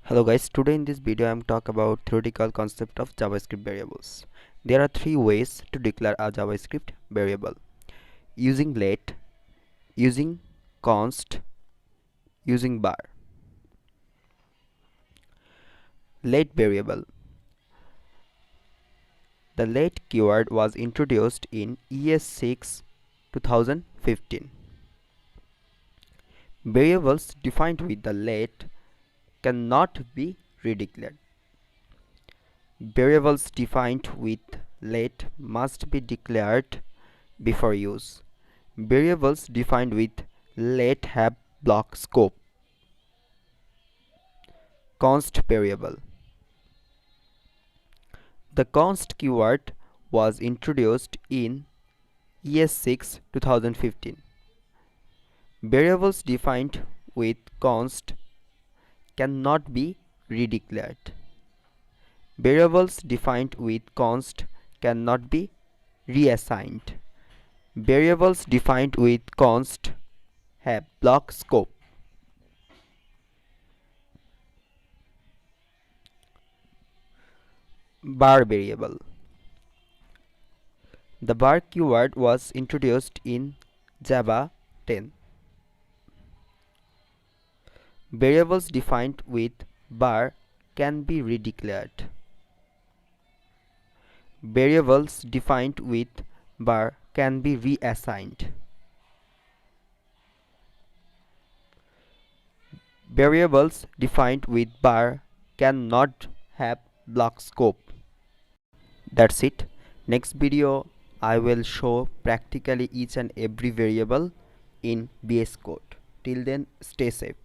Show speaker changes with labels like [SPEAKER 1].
[SPEAKER 1] Hello guys, today in this video I am talk about theoretical concept of JavaScript variables. There are three ways to declare a JavaScript variable: using let, using const, using bar. Let variable. The let keyword was introduced in ES6 2015. Variables defined with the let cannot be redeclared. Variables defined with let must be declared before use. Variables defined with let have block scope. Const variable. The const keyword was introduced in ES6 2015. Variables defined with const cannot be redeclared. Variables defined with const cannot be reassigned. Variables defined with const have block scope. Bar variable. The bar keyword was introduced in Java 10. Variables defined with bar can be redeclared. Variables defined with bar can be reassigned. Variables defined with bar cannot have block scope. That's it. Next video I will show practically each and every variable in VS Code. Till then, stay safe.